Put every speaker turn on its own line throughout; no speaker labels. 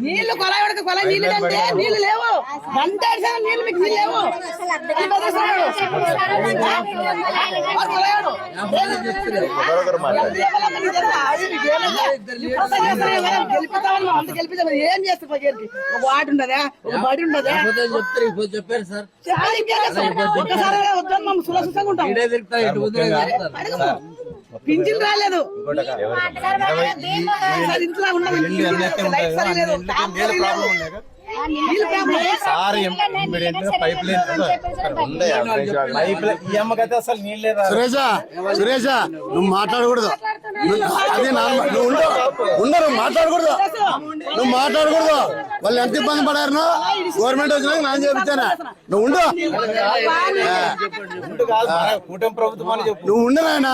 నీళ్లు కొలాయి పడక కొలాయి నీళ్లు అంటే నీళ్లు లేవు. గంట నీళ్లు మీకు నీళ్ళు లేవు. ఏం చేస్తా వాటి ఉండదా, ఒక బడి ఉండదా?
చెప్పారు సార్,
ఒక్కసారి వద్దాం మమ్మల్ని సులసంగా ఉంటాం. పింఛన్ రాలేదు, ఇంట్లో ఉండదు.
సురేష నువ్వు మాట్లాడకూడదు, అది నువ్వు ఉండరు మాట్లాడకూడదు, నువ్వు మాట్లాడకూడదు. వాళ్ళు ఎంత ఇబ్బంది పడారు, గవర్నమెంట్ వచ్చినాక నేను చెప్తాను. నువ్వు ఉండు, నువ్వు ఉండు నాయన.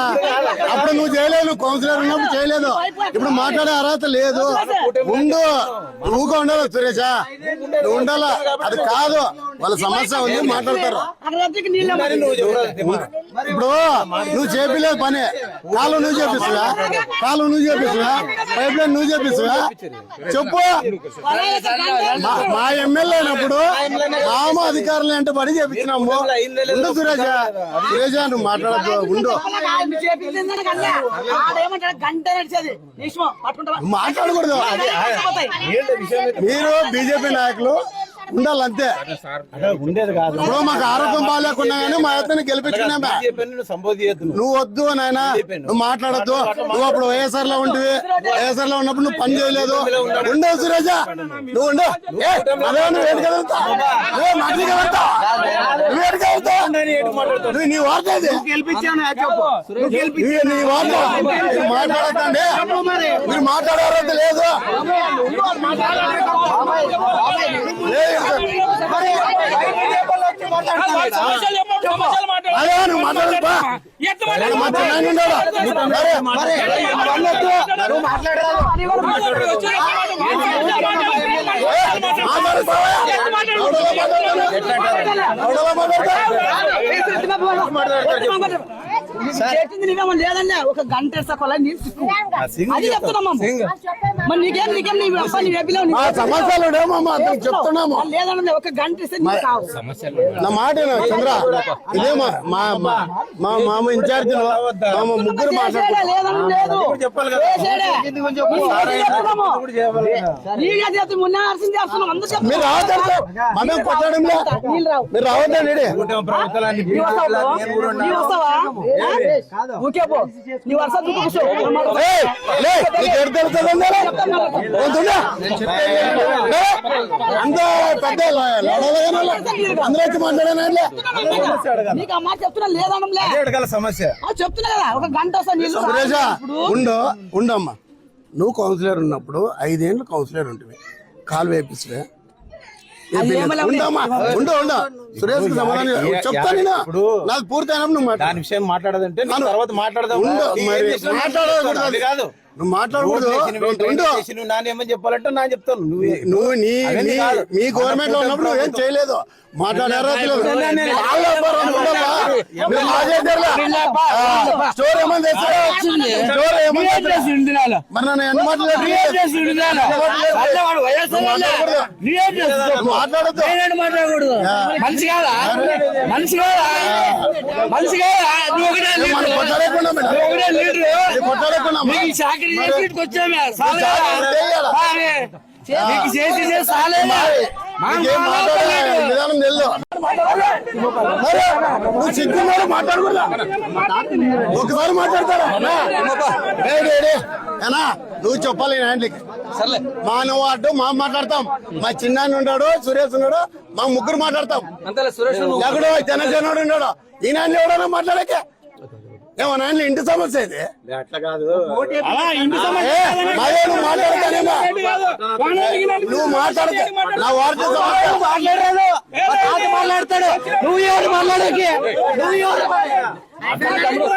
అప్పుడు నువ్వు చేయలేదు, కౌన్సిలర్ ఉన్నప్పుడు చేయలేదు, ఇప్పుడు మాట్లాడే అర్హత లేదు. ఉండు, నువ్వుగా ఉండాలి సురేష, నువ్వు ఉండాలా. అది కాదు, వాళ్ళ సమస్య ఉంది, మాట్లాడతారు. ఇప్పుడు నువ్వు చేపిలేదు పని, కాలు నువ్వు చేపిస్తున్నా, పైప్ లైన్ నువ్వు చేపిస్తున్నా. చెప్పు, మా ఎమ్మెల్యే అయినప్పుడు మామ అధికారులు అంటే పడి చేపించినాము. ఉండు సురేష, నువ్వు మాట్లాడద్దు, ఉండు, మాట్లాడకూడదు. మీరు బీజేపీ నాయకులు ఉండాలంతే, ఉండేది కాదు. ఇప్పుడు మాకు ఆరోగ్యం బాగాలేకున్నా గానీ మా అతన్ని గెలిపించుకున్నా. నువ్వు వద్దు నాయన, నువ్వు మాట్లాడద్దు. నువ్వు అప్పుడు వైఎస్ఆర్ లో ఉంటివి, వైఎస్ఆర్ లో ఉన్నప్పుడు నువ్వు పని చేయలేదు. ఉండవు సురేష, నువ్వు ఉండు. అదే నువ్వు ఏడుకెళ్తా, నువ్వు మాట్లాడగలుగుతావు, నువ్వు ఏడుకెళ్తావు, నువ్వు నీ వార్త నీ వార్త మాట్లాడకండి. మీరు మాట్లాడారంత లేదు. అదే నువ్వు మాట్లాడదు,
లేదన్నా. ఒక గంట అది చెప్తున్నాము. మరి నీకేం
సమస్యలు చెప్తున్నాము.
లేదన్నా, ఒక గంట
నా మాట చంద్ర, ఇదే మా మామ ఇన్ఛార్జ్ ముగ్గురు మాట్లాడుతున్నారు. మీరు రావద్దు, మనం కొట్టడంలో మీరు రావద్దండి. అంత పెద్ద అందరూ వచ్చి మాట్లాడాలి. సమస్య
చెప్తున్నా కదా, ఒక గంట
సురేష ఉండమ్మా. నువ్వు కౌన్సిలర్ ఉన్నప్పుడు 5 ఏళ్ళు కౌన్సిలర్ ఉంటుంది, కాలు వేపిస్తే ఉండమ్మా. ఉండు సురేష్ సమాధానం చెప్తాను. నాకు పూర్తి అయినప్పుడు నువ్వు దాని విషయం మాట్లాడదంటే తర్వాత మాట్లాడదాం. మాట్లాడకూడదు కాదు, నువ్వు మాట్లాడకూడదు. నానేమని చెప్పాలంటే నా చెప్తాను. నువ్వు మీ గవర్నమెంట్ లో ఉన్నప్పుడు నువ్వేం చేయలేదు, మాట్లాడారా స్టోర్ ఏమని మాట్లాడకూడదు. నువ్వు సిగ్గున్నాడు మాట్లాడకూడదా? ఒకసారి మాట్లాడతారా? నువ్వు చెప్పాలి హ్యాండ్లకి. మా నువ్వు అడ్డు మా మాట్లాడతాం, మా చిన్నాన్ని ఉన్నాడు, సురేష్ ఉన్నాడు, మా ముగ్గురు మాట్లాడతాం. ఎక్కడో జనసేనుడు ఉన్నాడు, ఈయన ఎవడన్నా మాట్లాడకే. ఏమన్నా ఇంటి సమస్య ఇది, అట్లా కాదు. నువ్వు మాట్లాడతానేమో, నువ్వు మాట్లాడతా నా వార్త మాట్లాడతాడు. నువ్వు ఎవరు మాట్లాడకి,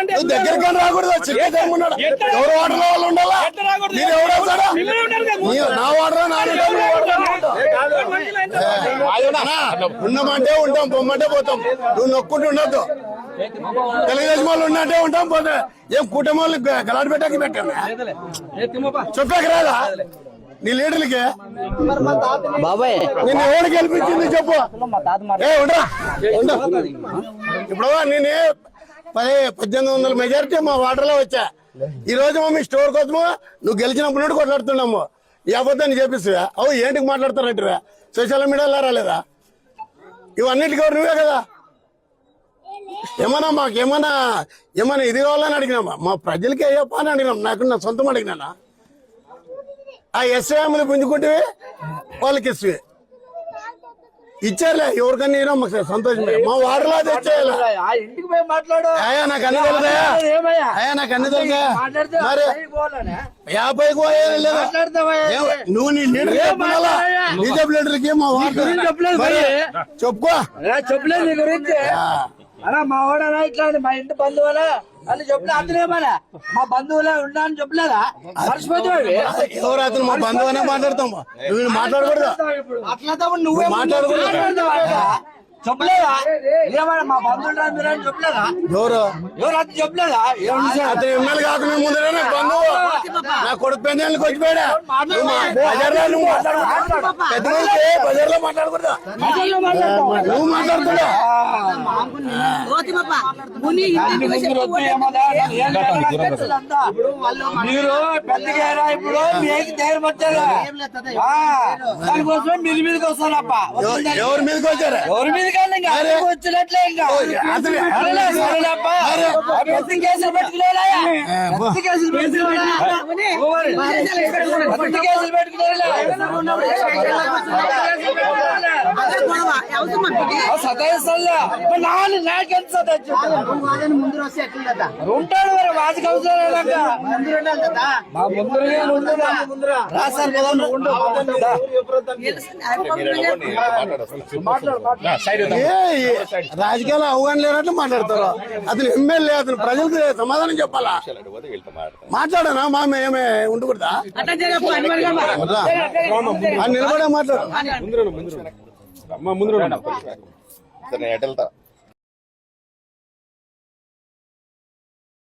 నువ్వు దగ్గరికి రాకూడదు. చిన్నన్నాడు ఎవరు వాటర్లో వాళ్ళు ఉండాలా, మీరు ఎవరు వస్తాడా? నా వాటర్ ఉండమంటే ఉంటాం, పొమ్మంటే పోతాం. నువ్వు నొక్కుంటూ ఉండొద్దు. తెలుగుదేశం వాళ్ళు ఉన్నట్టే ఉంటాం, పోతే ఏం కూటమి వాళ్ళు గలాట్ పెట్టాకి పెట్టాను చెప్పాక రాదా? నీ లీడర్లకి
బాబాయ్
నేను ఎవరు గెలిపించింది చెప్పు. ఏ ఉండరా ఉండు. ఇప్పుడు నేను 1800 మెజారిటీ మా వాటర్లో వచ్చా. ఈ రోజు మీ స్టోర్ కోసము నువ్వు గెలిచినప్పుడు నుండి కొట్లాడుతున్నాము. ఈ అబద్ధాన్ని చేపిస్తువా? అవు ఏంటికి మాట్లాడుతారంటే సోషల్ మీడియాలో రాలేదా? ఇవన్నిటికీ నువ్వే కదా. ఏమన్నా మాకేమన్నా ఇది కావాలని అడిగినామా? మా ప్రజలకి అయ్యప్ప అని అడిగినాం. నా సొంతం అడిగినానా? ఆ ఎస్ఐఎంలు పుంజుకుంటే వాళ్ళకి ఇస్తే ఇచ్చారులే. ఎవరికన్నా నేను మాకు సంతోషం. మా వాడలో తెచ్చేయాలి.
ఇంటికి పోయి మాట్లాడు.
అయ్యా నాకు అన్ని తెలుసా? అయ్యా నాకు అన్ని తెలుసా? మరి 50కి పోయేది లేదా? నువ్వు నీ లీడర్ బీజేపీ లీడర్కి మా వాడు చెప్పుకో.
చెప్పలేదు నీ గురించి. అలా మా వాడనా ఇట్లా మా ఇంటి బంధువులా అని చెప్పలే. అతనేమన్నా మా బంధువులే ఉన్నా అని చెప్పలేదా? మర్చిపోతావు.
ఎవరు అతను మా బంధువునే మాట్లాడతాం. నువ్వు మాట్లాడకూడదు.
అట్లా నువ్వే
మాట్లాడకూడదు.
చెప్పలేదా? ఏమన్నా మా బంధువులు అని చెప్పలేదా?
ఎవరు
అతను చెప్పలేదా?
అతను ఎమ్మెల్యే కాకుండా ముందరే బంధువు నా కొడుకు పెళ్ళకి వచ్చిపోయాడా? పెద్ద బజార్లో మాట్లాడకూడదు. నువ్వు మాట్లాడుతున్నా
మీరు పెద్దగా ఇప్పుడు మీకు ధైర్యం వచ్చారా? దానికోసమే మీరు మీదకి వస్తారప్ప.
ఎవరి మీదకి వచ్చారా?
ఎవరి మీద వచ్చినట్లే ఇంకా కేసులు పెట్టుకునేలా కేసులు సతాయిస్తా. నాకెంత సతాయి ఉంటాడు మరి వాటికి అవసరం.
రాజకీయాలు అవగాహన లేనట్లు మాట్లాడతారు. అతను ఎమ్మెల్యే, అతను ప్రజలకు సమాధానం చెప్పాలా? మాట్లాడనా మా ఏమే ఉండకూడదా? నిలబడే మాట్లాడు.
ముందు